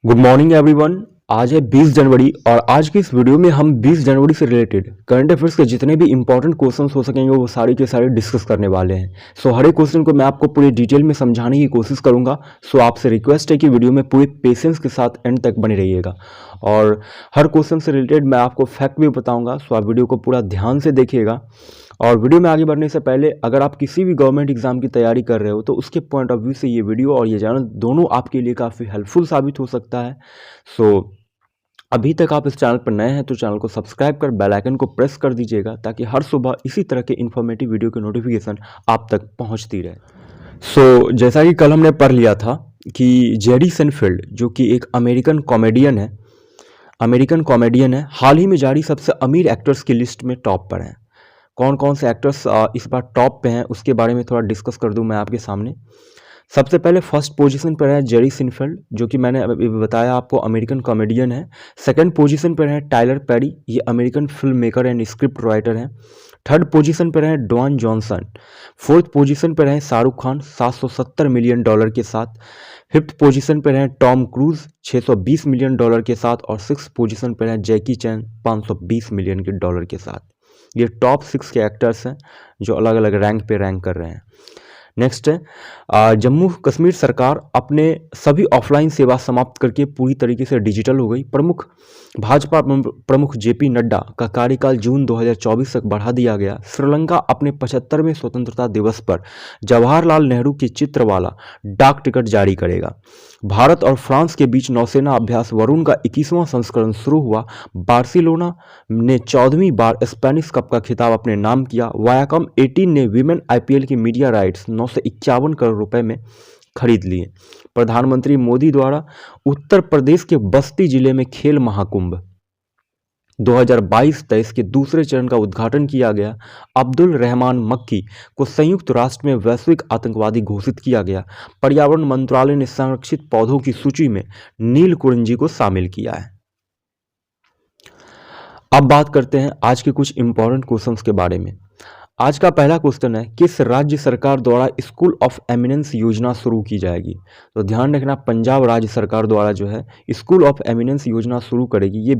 Good morning everyone. आज है 20 जनवरी और आज की इस वीडियो में हम 20 जनवरी से रिलेटेड करंट अफेयर्स के जितने भी इंपॉर्टेंट क्वेश्चंस हो सकेंगे वो सारे के सारे डिस्कस करने वाले हैं। हर एक क्वेश्चन को मैं आपको पूरी डिटेल में समझाने की कोशिश करूंगा। आपसे रिक्वेस्ट है कि वीडियो में पूरे पेशेंस के साथ एंड तक बने रहिएगा और हर क्वेश्चन से रिलेटेड मैं आपको फैक्ट भी बताऊँगा। आप वीडियो को पूरा ध्यान से देखिएगा। और वीडियो में आगे बढ़ने से पहले अगर आप किसी भी गवर्नमेंट एग्जाम की तैयारी कर रहे हो तो उसके पॉइंट ऑफ व्यू से ये वीडियो और ये चैनल दोनों आपके लिए काफ़ी हेल्पफुल साबित हो सकता है। अभी तक आप इस चैनल पर नए हैं तो चैनल को सब्सक्राइब कर बेल आइकन को प्रेस कर दीजिएगा ताकि हर सुबह इसी तरह के इन्फॉर्मेटिव वीडियो की नोटिफिकेशन आप तक पहुंचती रहे। जैसा कि कल हमने पढ़ लिया था कि जेरी सेनफील्ड जो कि एक अमेरिकन कॉमेडियन है, हाल ही में जारी सबसे अमीर एक्टर्स की लिस्ट में टॉप पर हैं। कौन कौन से एक्टर्स इस बार टॉप पे हैं उसके बारे में थोड़ा डिस्कस कर दूं मैं आपके सामने। सबसे पहले फर्स्ट पोजीशन पर है जेरी सिनफील्ड जो कि मैंने अभी बताया आपको अमेरिकन कॉमेडियन है। सेकंड पोजीशन पर है टाइलर पेरी, ये American film maker and script writer हैं। थर्ड पोजीशन पर है ड्वेन जॉनसन। फोर्थ पोजीशन पर है शाहरुख खान $770 मिलियन के साथ। फिफ्थ पोजीशन पर है टॉम क्रूज $620 मिलियन के साथ और सिक्स पोजीशन पर है जैकी चैन $520 मिलियन के साथ। ये टॉप 6 के एक्टर्स हैं जो अलग अलग रैंक पे रैंक कर रहे हैं। नेक्स्ट है जम्मू कश्मीर सरकार अपने सभी ऑफलाइन सेवा समाप्त करके पूरी तरीके से डिजिटल हो गई। भाजपा प्रमुख जेपी नड्डा का कार्यकाल जून 2024 तक बढ़ा दिया गया। श्रीलंका अपने 75वें स्वतंत्रता दिवस पर जवाहरलाल नेहरू के चित्र वाला डाक टिकट जारी करेगा। भारत और फ्रांस के बीच नौसेना अभ्यास वरुण का 21वां संस्करण शुरू हुआ। बार्सिलोना ने 14वीं बार स्पेनिश कप का खिताब अपने नाम किया। वायाकॉम 18 ने वीमेन आईपीएल की मीडिया राइट्स 951 करोड़ रुपए में खरीद लिए। प्रधानमंत्री मोदी द्वारा उत्तर प्रदेश के बस्ती जिले में खेल महाकुंभ 2022-23 के दूसरे चरण का उद्घाटन किया गया। अब्दुल रहमान मक्की को संयुक्त राष्ट्र में वैश्विक आतंकवादी घोषित किया गया। पर्यावरण मंत्रालय ने संरक्षित पौधों की सूची में नील कुरिंजी को शामिल किया है। अब बात करते हैं आज के कुछ इंपॉर्टेंट क्वेश्चंस के बारे में। आज का पहला क्वेश्चन है किस राज्य सरकार द्वारा स्कूल ऑफ एमिनेंस योजना शुरू की जाएगी। तो ध्यान रखना पंजाब राज्य सरकार द्वारा जो है स्कूल ऑफ एमिनेंस योजना शुरू करेगी। ये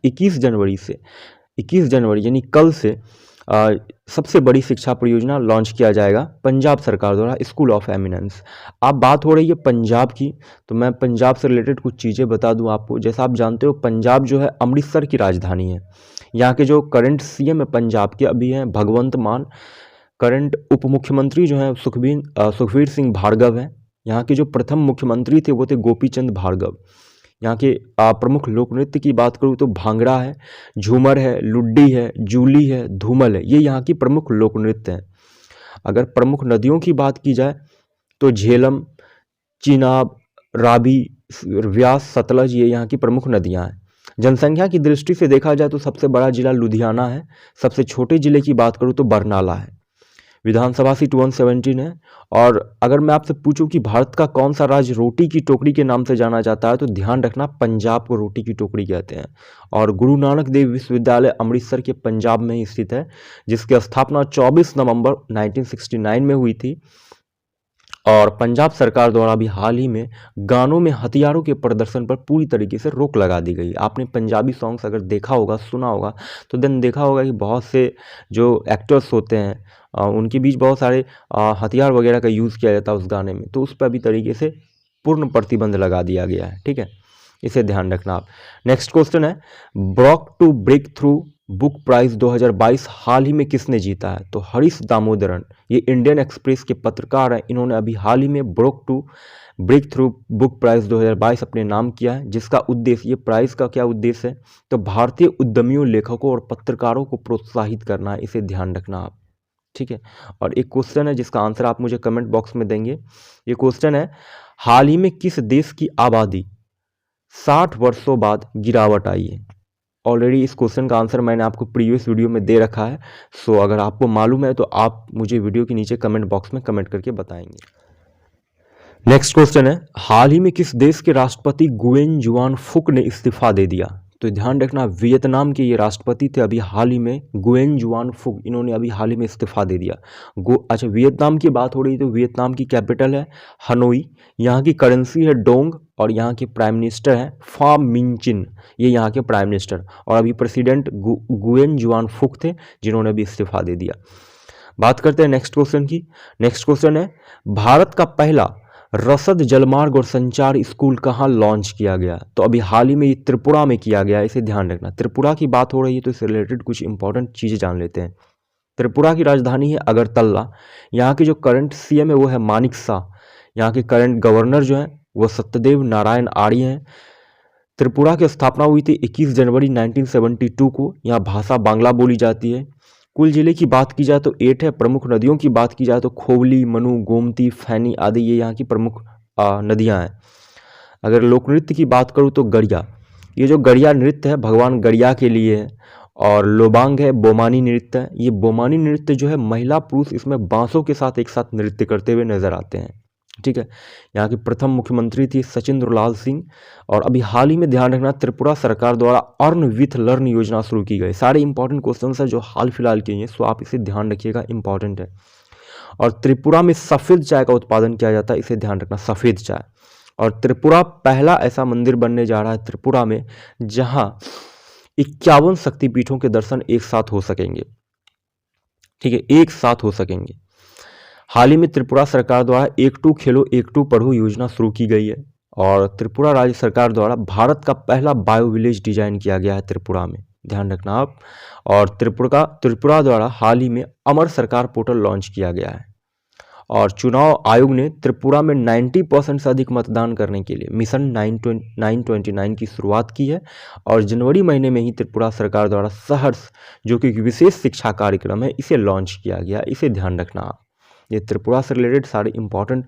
21 जनवरी यानी कल से सबसे बड़ी शिक्षा परियोजना लॉन्च किया जाएगा पंजाब सरकार द्वारा स्कूल ऑफ एमिनेंस। अब बात हो रही है पंजाब की तो मैं पंजाब से रिलेटेड कुछ चीज़ें बता दूं आपको। जैसा आप जानते हो पंजाब जो है अमृतसर की राजधानी है। यहाँ के जो करंट सीएम है पंजाब के अभी हैं भगवंत मान। करंट उप मुख्यमंत्री जो है सुखबीर सिंह भार्गव हैं। यहाँ के जो प्रथम मुख्यमंत्री थे वो थे गोपी चंद भार्गव। यहाँ के प्रमुख लोक नृत्य की बात करूँ तो भांगड़ा है, झूमर है, लुड्डी है, जूली है, धूमल है, ये यहाँ की प्रमुख लोक नृत्य हैं। अगर प्रमुख नदियों की बात की जाए तो झेलम, चिनाब, रावी, व्यास, सतलज ये यहाँ की प्रमुख नदियाँ हैं। जनसंख्या की दृष्टि से देखा जाए तो सबसे बड़ा जिला लुधियाना है। सबसे छोटे जिले की बात करूँ तो बरनाला है। विधानसभा सीट 117 है। और अगर मैं आपसे पूछूं कि भारत का कौन सा राज्य रोटी की टोकरी के नाम से जाना जाता है तो ध्यान रखना पंजाब को रोटी की टोकरी कहते हैं। और गुरु नानक देव विश्वविद्यालय अमृतसर के पंजाब में ही स्थित है जिसकी स्थापना 24 नवंबर 1969 में हुई थी। और पंजाब सरकार द्वारा भी हाल ही में गानों में हथियारों के प्रदर्शन पर पूरी तरीके से रोक लगा दी गई। आपने पंजाबी सॉन्ग्स अगर देखा होगा, सुना होगा तो देन देखा होगा कि बहुत से जो एक्टर्स होते हैं उनके बीच बहुत सारे हथियार वगैरह का यूज़ किया जाता है उस गाने में, तो उस पर भी तरीके से पूर्ण प्रतिबंध लगा दिया गया है। ठीक है, इसे ध्यान रखना आप। नेक्स्ट क्वेश्चन है Brock to break through book prize 2022 हाल ही में किसने जीता है। तो हरीश दामोदरन, ये इंडियन एक्सप्रेस के पत्रकार हैं। इन्होंने अभी हाल ही में Brock to break through book prize 2022 अपने नाम किया है जिसका उद्देश्य, ये प्राइज का क्या उद्देश्य है तो भारतीय उद्यमियों, लेखकों और पत्रकारों को प्रोत्साहित करना है। इसे ध्यान रखना आप। ठीक है, और एक क्वेश्चन है जिसका आंसर आप मुझे कमेंट बॉक्स में देंगे। ये क्वेश्चन है हाल ही में किस देश की आबादी 60 वर्षों बाद गिरावट आई है। ऑलरेडी इस क्वेश्चन का आंसर मैंने आपको प्रीवियस वीडियो में दे रखा है। अगर आपको मालूम है तो आप मुझे वीडियो के नीचे कमेंट बॉक्स में कमेंट करके बताएंगे। नेक्स्ट क्वेश्चन है हाल ही में किस देश के राष्ट्रपति गुएन जुआन फुक ने इस्तीफा दे दिया। तो ध्यान रखना, वियतनाम के ये राष्ट्रपति थे अभी हाल ही में, गुएन जुआन फुक, इन्होंने अभी हाल ही में इस्तीफा दे दिया। अच्छा, वियतनाम की बात हो रही है तो वियतनाम की कैपिटल है हनोई, यहाँ की करेंसी है डोंग, और यहाँ के प्राइम मिनिस्टर हैं फाम मिनचिन, ये यहाँ के प्राइम मिनिस्टर, और अभी प्रेसिडेंट गुएन जुआन फुक थे जिन्होंने अभी इस्तीफा दे दिया। बात करते हैं नेक्स्ट क्वेश्चन की। नेक्स्ट क्वेश्चन है, भारत का पहला रसद जलमार्ग और संचार स्कूल कहाँ लॉन्च किया गया? तो अभी हाल ही में ये त्रिपुरा में किया गया है, इसे ध्यान रखना। त्रिपुरा की बात हो रही है तो इससे रिलेटेड कुछ इंपॉर्टेंट चीज़ें जान लेते हैं। त्रिपुरा की राजधानी है अगरतला, यहाँ के जो करंट सीएम है वो है मानिक शाह, यहाँ के करंट गवर्नर जो हैं वो सत्यदेव नारायण आर्य हैं। त्रिपुरा की स्थापना हुई थी 21 जनवरी 1972 को। यहाँ भाषा बांग्ला बोली जाती है। कुल जिले की बात की जाए तो 8 है। प्रमुख नदियों की बात की जाए तो खोवली, मनु, गोमती, फैनी आदि ये यहाँ की प्रमुख नदियाँ हैं। अगर लोक नृत्य की बात करूँ तो गड़िया, ये जो गड़िया नृत्य है भगवान गड़िया के लिए है। और लोबांग है बोमानी नृत्य है। ये बोमानी नृत्य जो है महिला पुरुष इसमें बांसों के साथ एक साथ नृत्य करते हुए नजर आते हैं। ठीक है, यहाँ के प्रथम मुख्यमंत्री थी सचिंद्र लाल सिंह। और अभी हाल ही में ध्यान रखना, त्रिपुरा सरकार द्वारा अर्न विथ लर्न योजना शुरू की गई। सारे इंपॉर्टेंट क्वेश्चन है जो हाल फिलहाल के हैं, सो आप इसे ध्यान रखिएगा, इंपॉर्टेंट है। और त्रिपुरा में सफ़ेद चाय का उत्पादन किया जाता है, इसे ध्यान रखना, सफ़ेद चाय। और त्रिपुरा पहला ऐसा मंदिर बनने जा रहा है त्रिपुरा में जहाँ 51 शक्तिपीठों के दर्शन एक साथ हो सकेंगे। ठीक है, एक साथ हो सकेंगे। हाल ही में त्रिपुरा सरकार द्वारा एक टू खेलो एक टू पढ़ो योजना शुरू की गई है। और त्रिपुरा राज्य सरकार द्वारा भारत का पहला बायो विलेज डिजाइन किया गया है त्रिपुरा में, ध्यान रखना आप। और त्रिपुरा द्वारा हाल ही में अमर सरकार पोर्टल लॉन्च किया गया है। और चुनाव आयोग ने त्रिपुरा में 90% से अधिक मतदान करने के लिए मिशन 929 की शुरुआत की है। और जनवरी महीने में ही त्रिपुरा सरकार द्वारा सहर्ष, जो कि विशेष शिक्षा कार्यक्रम है, इसे लॉन्च किया गया, इसे ध्यान रखना आप। ये त्रिपुरा से रिलेटेड सारे इंपॉर्टेंट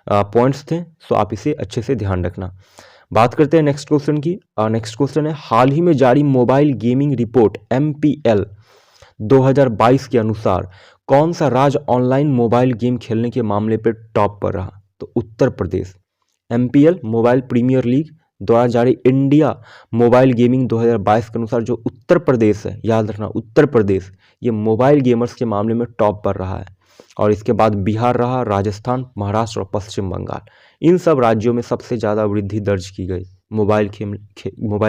पॉइंट्स थे, सो आप इसे अच्छे से ध्यान रखना। बात करते हैं नेक्स्ट क्वेश्चन की। नेक्स्ट क्वेश्चन है, हाल ही में जारी मोबाइल गेमिंग रिपोर्ट MPL 2022 के अनुसार कौन सा राज्य ऑनलाइन मोबाइल गेम खेलने के मामले पर टॉप पर रहा? तो Uttar Pradesh. MPL mobile premier league द्वारा जारी इंडिया मोबाइल गेमिंग 2022 के अनुसार जो उत्तर प्रदेश है, याद रखना उत्तर प्रदेश, ये मोबाइल गेमर्स के मामले में टॉप पर रहा है। और इसके बाद बिहार रहा, राजस्थान, महाराष्ट्र और पश्चिम बंगाल। इन सब राज्यों में सबसे ज़्यादा वृद्धि दर्ज की गई मोबाइल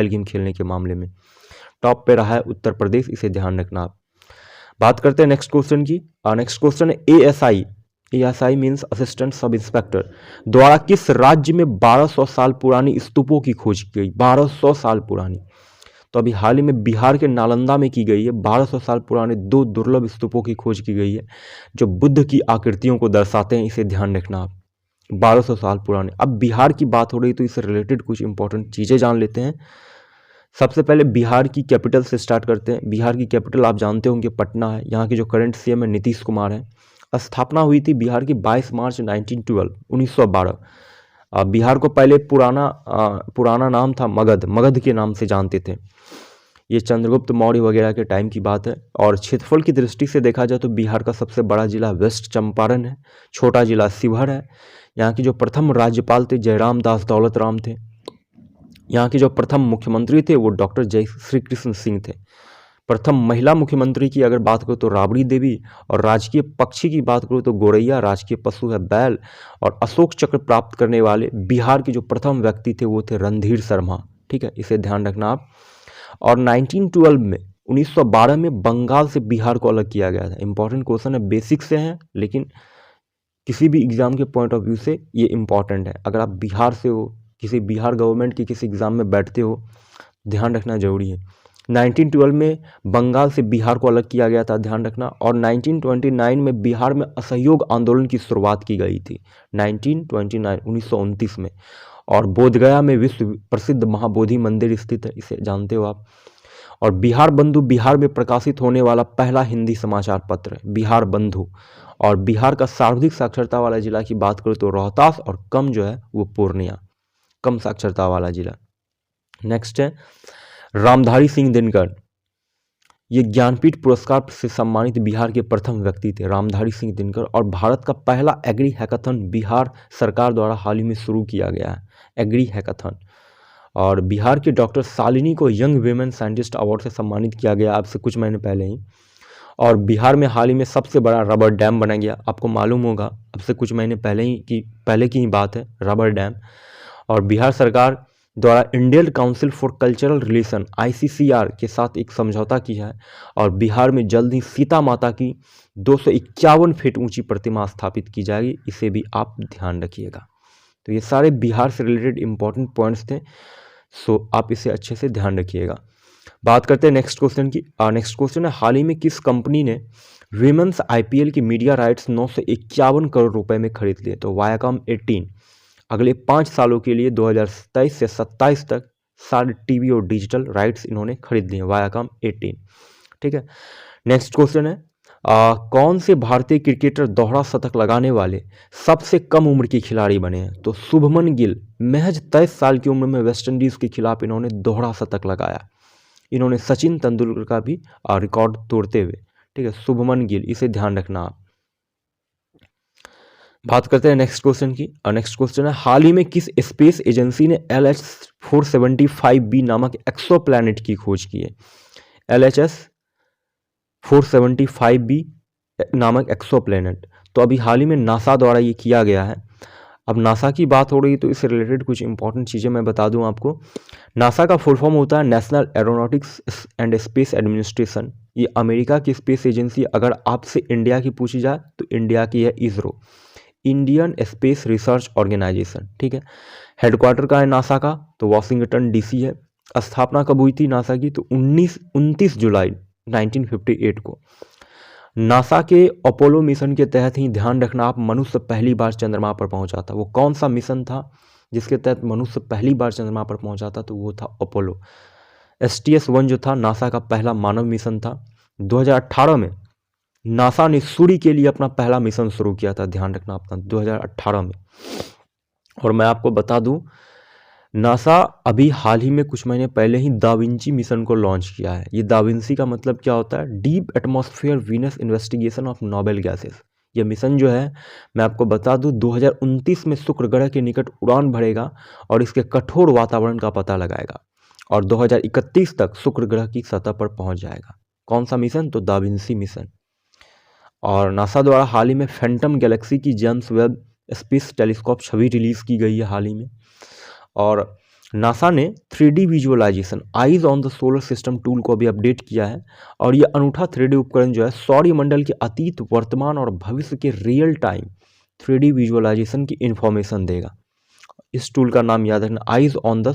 गेम खेलने के मामले में। टॉप पे रहा है उत्तर प्रदेश, इसे ध्यान रखना आप। बात करते हैं नेक्स्ट क्वेश्चन की। नेक्स्ट क्वेश्चन है, ASI means assistant sub inspector द्वारा किस राज्य में 1200 साल पुरानी स्तूपों की खोज की गई? 1200 साल पुरानी। तो अभी हाल ही में बिहार के नालंदा में की गई है। 1200 साल पुराने 2 दुर्लभ स्तूपों की खोज की गई है जो बुद्ध की आकृतियों को दर्शाते हैं, इसे ध्यान रखना आप। 1200 साल पुराने। अब बिहार की बात हो रही तो इससे रिलेटेड कुछ इंपॉर्टेंट चीज़ें जान लेते हैं। सबसे पहले बिहार की कैपिटल से स्टार्ट करते हैं। बिहार की कैपिटल आप जानते होंगे पटना है। यहाँ के जो करंट CM है नीतीश कुमार है। स्थापना हुई थी बिहार की 22 मार्च 1912। बिहार को पहले पुराना नाम था मगध के नाम से जानते थे। ये चंद्रगुप्त मौर्य वगैरह के टाइम की बात है। और क्षेत्रफल की दृष्टि से देखा जाए तो बिहार का सबसे बड़ा जिला वेस्ट चंपारण है, छोटा जिला शिवहर है। यहाँ के जो प्रथम राज्यपाल थे जयराम दास दौलत राम थे। यहाँ के जो प्रथम मुख्यमंत्री थे वो डॉक्टर जय श्री कृष्ण सिंह थे। प्रथम महिला मुख्यमंत्री की अगर बात करूँ तो राबड़ी देवी। और राजकीय पक्षी की बात करूँ तो गोरैया, राजकीय पशु है बैल। और अशोक चक्र प्राप्त करने वाले बिहार के जो प्रथम व्यक्ति थे वो थे रणधीर शर्मा। ठीक है, इसे ध्यान रखना आप। और 1912 में बंगाल से बिहार को अलग किया गया था। इंपॉर्टेंट क्वेश्चन है, बेसिक से हैं लेकिन किसी भी एग्जाम के पॉइंट ऑफ व्यू से ये इंपॉर्टेंट है। अगर आप बिहार से हो, किसी बिहार गवर्नमेंट की किसी एग्जाम में बैठते हो, ध्यान रखना जरूरी है। 1912 में बंगाल से बिहार को अलग किया गया था, ध्यान रखना। और 1929 में बिहार में असहयोग आंदोलन की शुरुआत की गई थी। 1929 में। और बोधगया में विश्व प्रसिद्ध महाबोधि मंदिर स्थित है, इसे जानते हो आप। और बिहार बंधु बिहार में प्रकाशित होने वाला पहला हिंदी समाचार पत्र है बिहार बंधु। और बिहार का सर्वाधिक साक्षरता वाला जिला की बात करूँ तो रोहतास, और कम जो है वो पूर्णिया, कम साक्षरता वाला जिला। नेक्स्ट है रामधारी सिंह दिनकर। ये ज्ञानपीठ पुरस्कार से सम्मानित बिहार के प्रथम व्यक्ति थे रामधारी सिंह दिनकर। और भारत का पहला एग्री हैकाथन बिहार सरकार द्वारा हाल ही में शुरू किया गया है, एग्री हैकाथन। और बिहार के डॉक्टर शालिनी को यंग वीमेन साइंटिस्ट अवार्ड से सम्मानित किया गया अब से कुछ महीने पहले ही। और बिहार में हाल ही में सबसे बड़ा रबर डैम बना गया, आपको मालूम होगा अब से कुछ महीने पहले की ही बात है, रबर डैम। और बिहार सरकार द्वारा Indian council for cultural relation ICCR के साथ एक समझौता किया है और बिहार में जल्द ही सीता माता की 251 फीट ऊंची प्रतिमा स्थापित की जाएगी, इसे भी आप ध्यान रखिएगा। तो ये सारे बिहार से रिलेटेड इंपॉर्टेंट पॉइंट्स थे, सो आप इसे अच्छे से ध्यान रखिएगा। बात करते हैं नेक्स्ट क्वेश्चन की। नेक्स्ट क्वेश्चन है, हाल ही में किस कंपनी ने वीमेंस IPL की मीडिया राइट्स 951 करोड़ रुपए में खरीद लिए? तो वायाकॉम 18 अगले 5 सालों के लिए 2023 से 27 तक सारे टीवी और डिजिटल राइट्स इन्होंने खरीद लिए, वायाकॉम 18। ठीक है, नेक्स्ट क्वेश्चन है, कौन से भारतीय क्रिकेटर दोहरा शतक लगाने वाले सबसे कम उम्र के खिलाड़ी बने हैं? तो शुभमन गिल महज 23 साल की उम्र में वेस्टइंडीज के खिलाफ इन्होंने दोहरा शतक लगाया, इन्होंने सचिन तेंदुलकर का भी रिकॉर्ड तोड़ते हुए। ठीक है, शुभमन गिल, इसे ध्यान रखना आप। बात करते हैं नेक्स्ट क्वेश्चन की। नेक्स्ट क्वेश्चन है, हाल ही में किस स्पेस एजेंसी ने LHS-475b नामक एक्सो प्लैनेट की खोज की है? LHS-475b नामक एक्सो प्लैनेट, तो अभी हाल ही में नासा द्वारा ये किया गया है। अब नासा की बात हो रही है तो इससे रिलेटेड कुछ इंपॉर्टेंट चीज़ें मैं बता दूं आपको। नासा का फुल फॉर्म होता है national aeronautics and space administration. ये अमेरिका की स्पेस एजेंसी, अगर आपसे इंडिया की पूछी जाए तो इंडिया की है ISRO, Indian space research organisation. ठीक है, हेडक्वार्टर का है नासा का, तो वाशिंगटन DC है। स्थापना कब हुई थी नासा की? तो 29 जुलाई 1958 को। नासा के अपोलो मिशन के तहत ही, ध्यान रखना आप, मनुष्य पहली बार चंद्रमा पर पहुंचा था। वो कौन सा मिशन था जिसके तहत मनुष्य पहली बार चंद्रमा पर पहुंचा था? तो वो था अपोलो। STS-1 जो था नासा का पहला मानव मिशन था। 2018 में नासा ने सूर्य के लिए अपना पहला मिशन शुरू किया था, ध्यान रखना अपना, 2018 में। और मैं आपको बता दूं, नासा अभी हाल ही में कुछ महीने पहले ही दाविंची मिशन को लॉन्च किया है। ये दाविंची का मतलब क्या होता है? Deep atmosphere Venus investigation of noble gases. यह मिशन जो है, मैं आपको बता दूं, 2029 में शुक्र ग्रह के निकट उड़ान भरेगा और इसके कठोर वातावरण का पता लगाएगा और 2031 तक शुक्र ग्रह की सतह पर पहुंच जाएगा। कौन सा मिशन? तो दाविंची मिशन। और नासा द्वारा हाल ही में फैंटम गैलेक्सी की जेम्स वेब स्पेस टेलीस्कोप छवि रिलीज की गई है हाल ही में। और नासा ने 3D visualisation eyes on the solar system tool को भी अपडेट किया है और यह अनूठा 3D उपकरण जो है सौरमंडल के अतीत, वर्तमान और भविष्य के रियल टाइम 3D विजुअलाइजेशन की इंफॉर्मेशन देगा। इस टूल का नाम याद रखना, eyes on the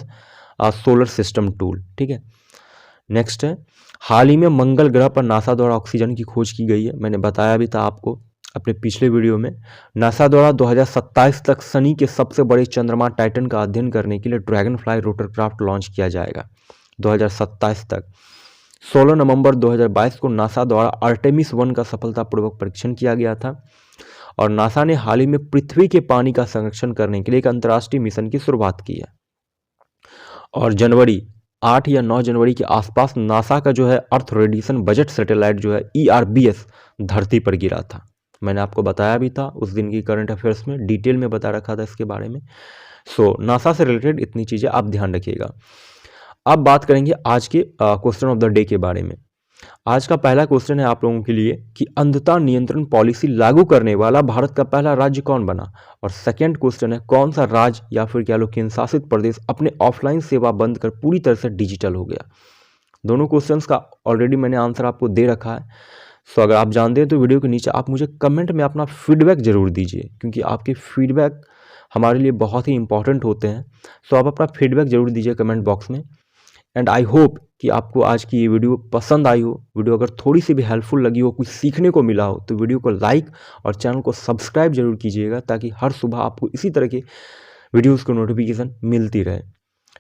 solar system tool. ठीक है, नेक्स्ट है, हाल ही में मंगल ग्रह पर नासा द्वारा ऑक्सीजन की खोज की गई है। मैंने बताया भी था आपको अपने पिछले वीडियो में। नासा द्वारा 2027 तक शनि के सबसे बड़े चंद्रमा टाइटन का अध्ययन करने के लिए ड्रैगन फ्लाई रोटरक्राफ्ट लॉन्च किया जाएगा 2027 तक। 16 नवंबर 2022 को नासा द्वारा आर्टेमिस 1 का सफलतापूर्वक परीक्षण किया गया था। और नासा ने हाल ही में पृथ्वी के पानी का संरक्षण करने के लिए एक अंतर्राष्ट्रीय मिशन की शुरुआत की है। और 8 या 9 जनवरी के आसपास नासा का जो है अर्थ रेडिएशन बजट सैटेलाइट जो है ERBS धरती पर गिरा था। मैंने आपको बताया भी था उस दिन की करंट अफेयर्स में, डिटेल में बता रखा था इसके बारे में। सो नासा से रिलेटेड इतनी चीज़ें आप ध्यान रखिएगा। अब बात करेंगे आज के क्वेश्चन ऑफ द डे के बारे में। आज का पहला क्वेश्चन है आप लोगों के लिए कि अंधता नियंत्रण पॉलिसी लागू करने वाला भारत का पहला राज्य कौन बना? और सेकंड क्वेश्चन है, कौन सा राज्य या फिर कह लो केंद्र शासित प्रदेश अपने ऑफलाइन सेवा बंद कर पूरी तरह से डिजिटल हो गया? दोनों क्वेश्चंस का ऑलरेडी मैंने आंसर आपको दे रखा है। सो अगर आप जानते हैं तो वीडियो के नीचे आप मुझे कमेंट में अपना फीडबैक जरूर दीजिए, क्योंकि आपके फीडबैक हमारे लिए बहुत ही इंपॉर्टेंट होते हैं। सो आप अपना फीडबैक जरूर दीजिए कमेंट बॉक्स में। एंड आई होप कि आपको आज की ये वीडियो पसंद आई हो। वीडियो अगर थोड़ी सी भी हेल्पफुल लगी हो, कुछ सीखने को मिला हो, तो वीडियो को लाइक और चैनल को सब्सक्राइब जरूर कीजिएगा, ताकि हर सुबह आपको इसी तरह के वीडियोस को नोटिफिकेशन मिलती रहे।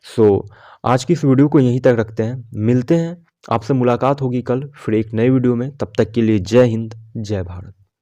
सो आज की इस वीडियो को यहीं तक रखते हैं, मिलते हैं, आपसे मुलाकात होगी कल फिर एक नए वीडियो में। तब तक के लिए जय हिंद, जय भारत।